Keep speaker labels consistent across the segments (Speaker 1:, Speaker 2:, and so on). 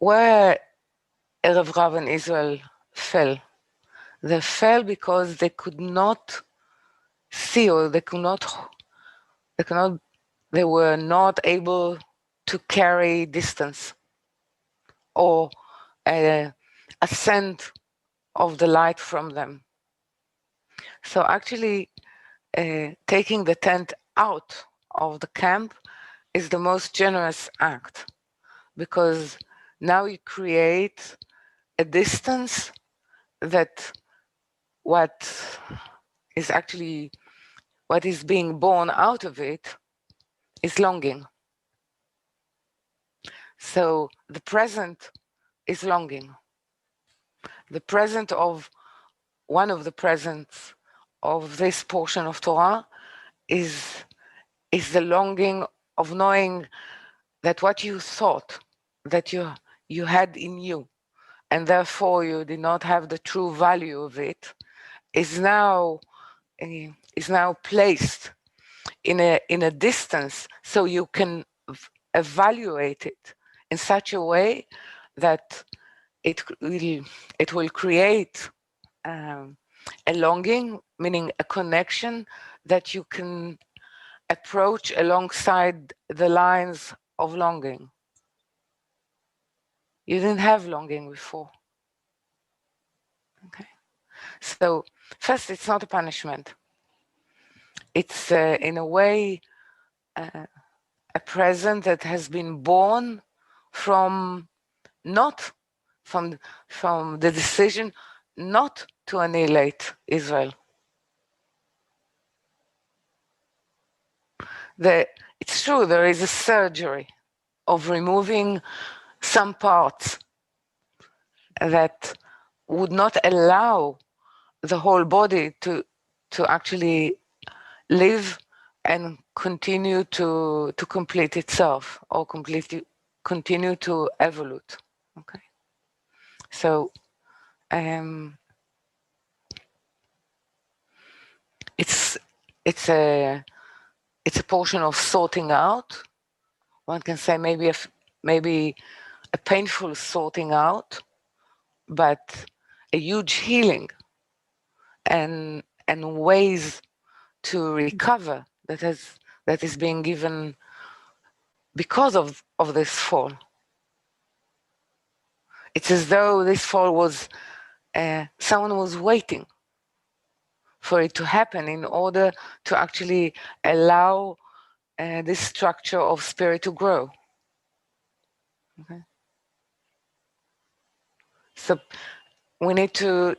Speaker 1: where Erev Rav and Israel fell. They fell because they could not see, or they were not able to carry distance or ascent of the light from them. So actually taking the tent out of the camp is the most generous act, because now you create a distance that what is being born out of it is longing. So the present is longing. The present of one of the presents of this portion of Torah is the longing of knowing that what you thought that you had in you, and therefore you did not have the true value of it, is now placed in a distance, so you can evaluate it in such a way that it will create a longing, meaning a connection that you can approach alongside the lines of longing. You didn't have longing before. Okay. So first, it's not a punishment. It's in a way a present that has been born from the decision not to annihilate Israel. It's true, there is a surgery of removing some parts that would not allow the whole body to actually live and continue to complete itself, or continue to evolute. Okay, so it's a portion of sorting out. One can say maybe a painful sorting out, but a huge healing and ways to recover that is being given because of this fall. It's as though this fall was someone was waiting for it to happen in order to actually allow this structure of spirit to grow. Okay. So we need to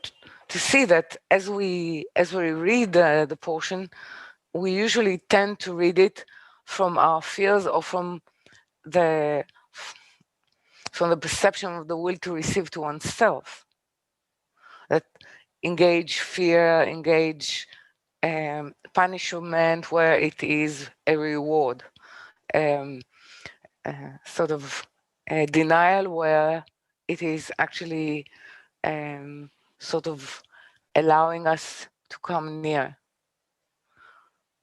Speaker 1: see that as we read the portion, we usually tend to read it from our fears, or from the perception of the will to receive to oneself. That engage fear, engage punishment where it is a reward, sort of a denial where it is actually sort of allowing us to come near.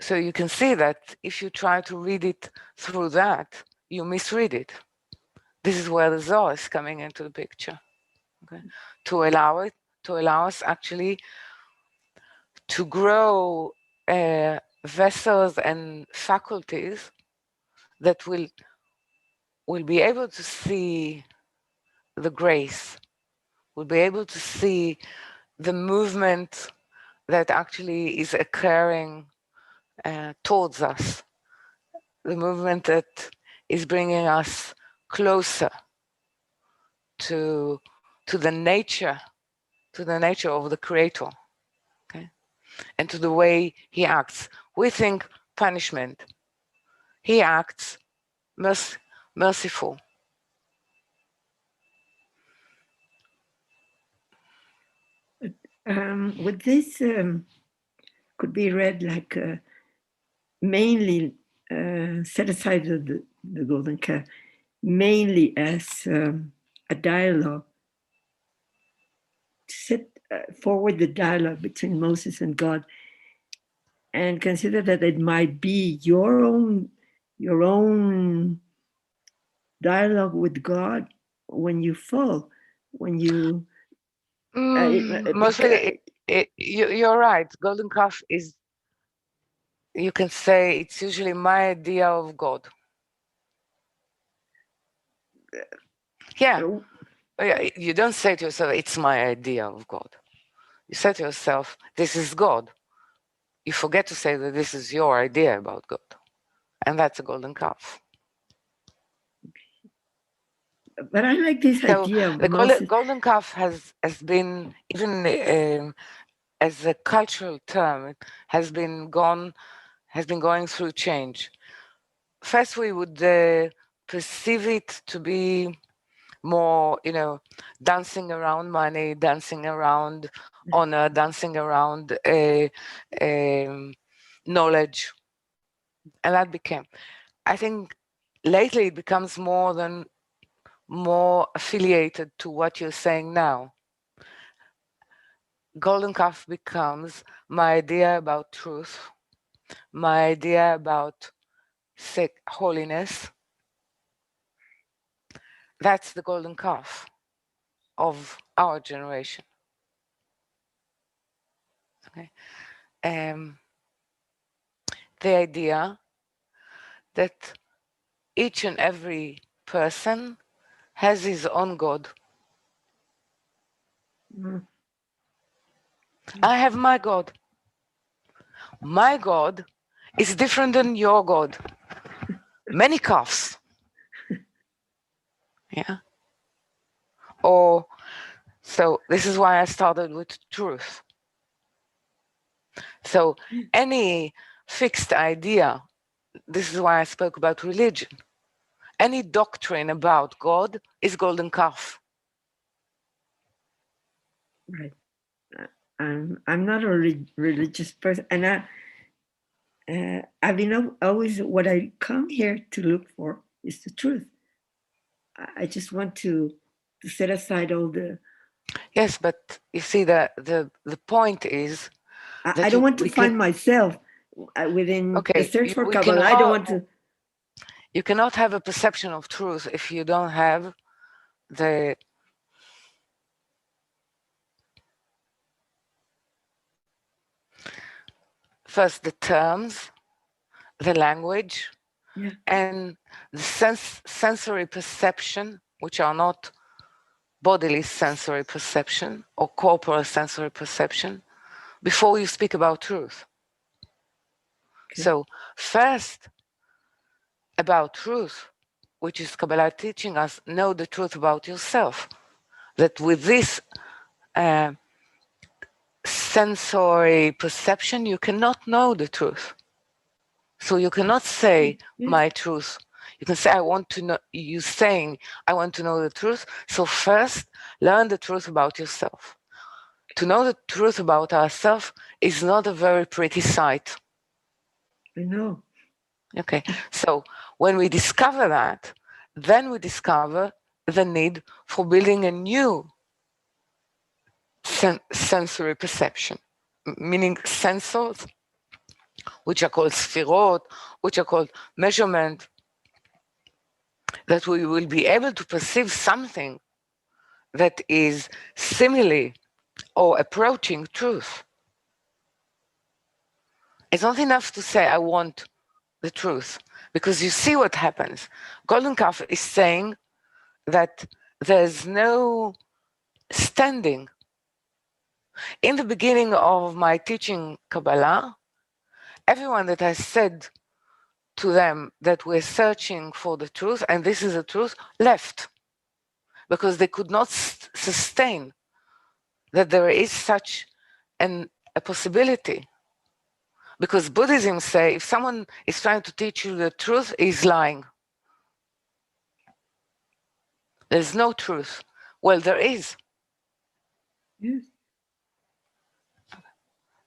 Speaker 1: So you can see that if you try to read it through that, you misread it. This is where the Zohar is coming into the picture. Okay? To allow us actually to grow vessels and faculties that will be able to see the grace, will be able to see the movement that actually is occurring towards us, the movement that is bringing us closer to the nature of the Creator, okay, and to the way He acts. We think punishment. He acts merciful.
Speaker 2: Would this could be read like mainly set aside the golden calf, mainly as a dialogue, to set forward the dialogue between Moses and God, and consider that it might be your own dialogue with God, when you fall, when you
Speaker 1: Mostly, you're right. Golden calf is, you can say, it's usually my idea of God. Yeah. You don't say to yourself, it's my idea of God. You say to yourself, this is God. You forget to say that this is your idea about God. And that's a golden calf.
Speaker 2: But I like this
Speaker 1: So
Speaker 2: idea of
Speaker 1: the
Speaker 2: Moses.
Speaker 1: golden calf has been, even as a cultural term, it has been going through change. First, we would perceive it to be more, dancing around money, dancing around honor, dancing around knowledge. And that became, I think lately it becomes more affiliated to what you're saying now. Golden calf becomes my idea about truth, my idea about holiness. That's the golden calf of our generation. Okay. The idea that each and every person has his own God.
Speaker 2: Mm.
Speaker 1: I have my God. My God is different than your God. Many calves. Yeah. Or, so this is why I started with truth. So any fixed idea, this is why I spoke about religion. Any doctrine about God is golden calf.
Speaker 2: Right. I'm not a religious person, and I've been always what I come here to look for is the truth. I just want to set aside all the.
Speaker 1: Yes, but you see the point is
Speaker 2: I
Speaker 1: that
Speaker 2: don't want to
Speaker 1: we can,
Speaker 2: find myself within the
Speaker 1: okay,
Speaker 2: search for
Speaker 1: we can
Speaker 2: Kabbalah. I don't want to.
Speaker 1: you cannot have a perception of truth if you don't have the first the terms, the language,
Speaker 2: Yeah.
Speaker 1: and the sensory perception, which are not bodily sensory perception or corporal sensory perception, before you speak about truth.
Speaker 2: Okay.
Speaker 1: So first, about truth, which is Kabbalah teaching us, know the truth about yourself. That with this sensory perception, you cannot know the truth. So you cannot say my truth. You can say, I want to know, you saying, I want to know the truth. So first, learn the truth about yourself. To know the truth about ourselves is not a very pretty sight.
Speaker 2: I know.
Speaker 1: Okay, so when we discover that, then we discover the need for building a new sensory perception, meaning sensors, which are called sphirot, which are called measurement, that we will be able to perceive something that is similarly or approaching truth. It's not enough to say, I want the truth, because you see what happens. Golden Calf is saying that there's no standing. In the beginning of my teaching Kabbalah, everyone that I said to them that we're searching for the truth, and this is the truth, left, because they could not sustain that there is such a possibility. Because Buddhism say if someone is trying to teach you the truth, he's lying. There's no truth. Well, there is.
Speaker 2: Yes.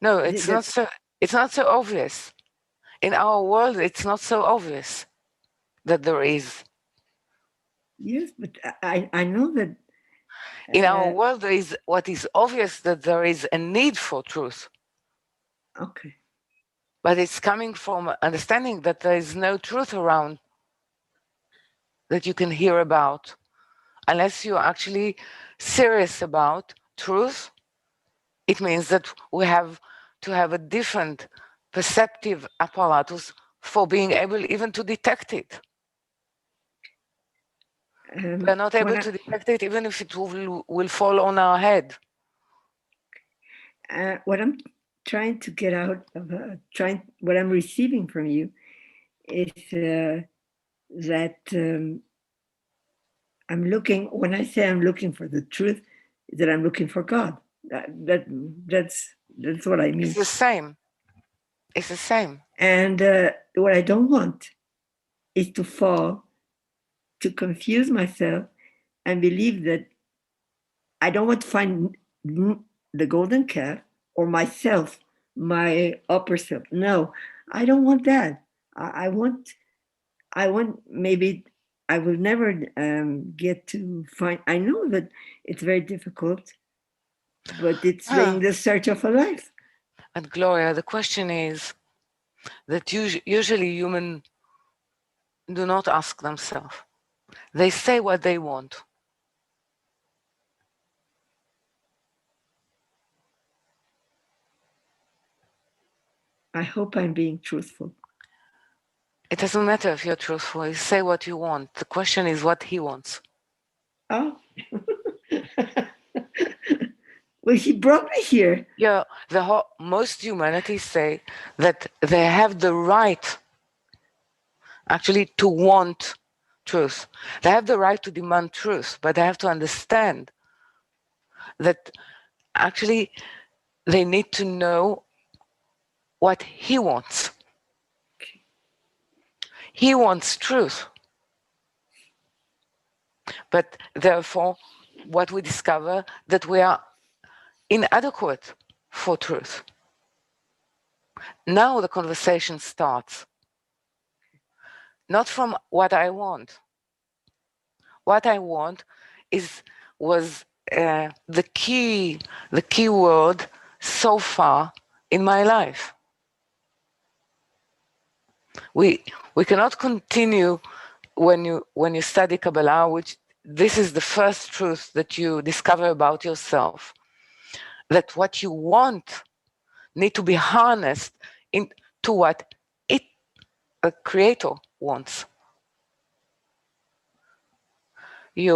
Speaker 1: No, it's not so obvious. In our world, it's not so obvious that there is.
Speaker 2: Yes, but I know that.
Speaker 1: In our world, there is what is obvious, that there is a need for truth.
Speaker 2: Okay.
Speaker 1: But it's coming from understanding that there is no truth around that you can hear about. unless you're actually serious about truth, it means that we have to have a different perceptive apparatus for being able even to detect it. We're not able to detect it even if it will fall on our head.
Speaker 2: What I'm trying to get out of what I'm receiving from you is that I'm looking, when I say I'm looking for the truth, that I'm looking for God. That's what I mean.
Speaker 1: It's the same. It's the same.
Speaker 2: And what I don't want is to fall, to confuse myself and believe that I don't want to find the golden calf or myself, my upper self. No, I don't want that. I want maybe I will never get to find. I know that it's very difficult, but it's in the search of a life.
Speaker 1: And Gloria, the question is that usually humans do not ask themselves. They say what they want.
Speaker 2: I hope I'm being truthful.
Speaker 1: It doesn't matter if you're truthful. You say what you want. The question is what he wants.
Speaker 2: Oh. Well, he brought me here.
Speaker 1: Yeah, most humanity say that they have the right actually to want truth. They have the right to demand truth, but they have to understand that actually they need to know what he wants. He wants truth. But therefore, what we discover that we are inadequate for truth. Now the conversation starts. Not from what I want. What I want was the key word so far in my life. We cannot continue when you study Kabbalah, which this is the first truth that you discover about yourself, that what you want need to be harnessed into what a creator wants. We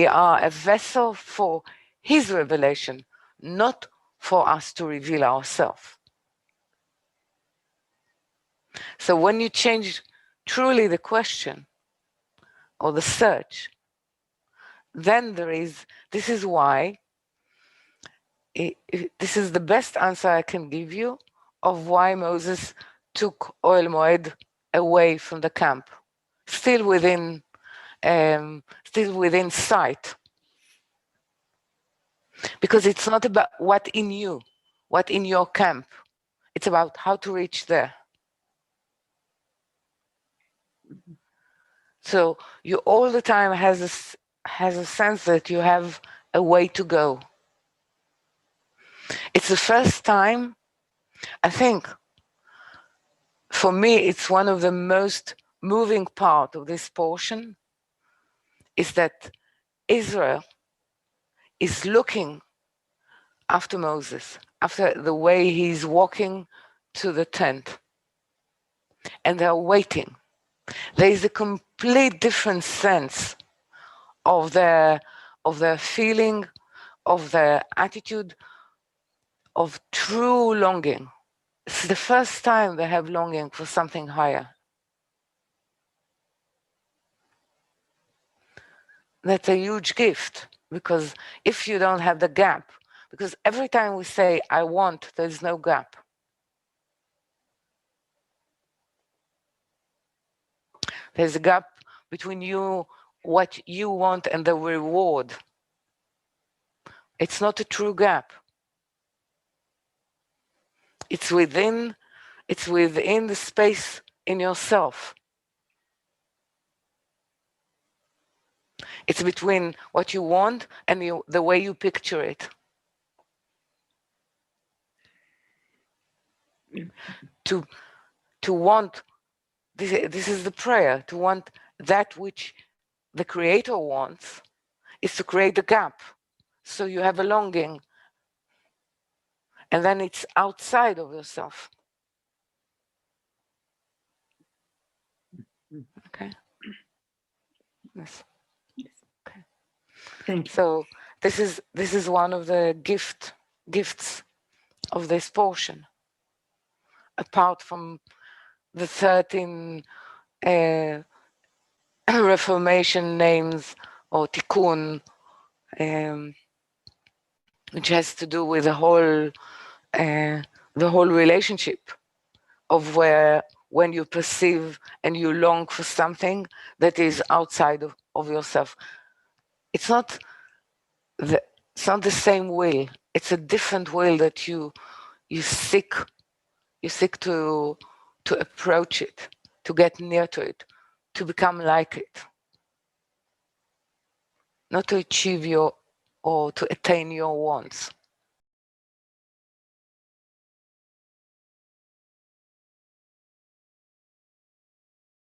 Speaker 1: are a vessel for his revelation, not for us to reveal ourselves. So when you change truly the question or the search, then this is why, this is the best answer I can give you of why Moses took Ohel Moed away from the camp, still within sight. Because it's not about what in your camp. It's about how to reach there. So you all the time has a sense that you have a way to go. It's the first time, I think, for me, it's one of the most moving part of this portion, is that Israel is looking after Moses, after the way he's walking to the tent. And they're waiting. There is a complete different sense of their feeling, of their attitude, of true longing. It's the first time they have longing for something higher. That's a huge gift, because if you don't have the gap, because every time we say, I want, there's no gap. There's a gap between what you want and the reward. It's not a true gap. It's within the space in yourself. It's between what you want and the way you picture it. To want, this is the prayer, to want that which the Creator wants is to create the gap. So you have a longing, and then it's outside of yourself. Okay. Yes. Okay.
Speaker 2: Thank you.
Speaker 1: So this is one of the gifts of this portion. Apart from the 13 Reformation names or tikkun, which has to do with the whole relationship of where when you perceive and you long for something that is outside of yourself. It's not the same will. It's a different will that you seek to approach it, to get near to it, to become like it. Not to achieve or to attain your wants.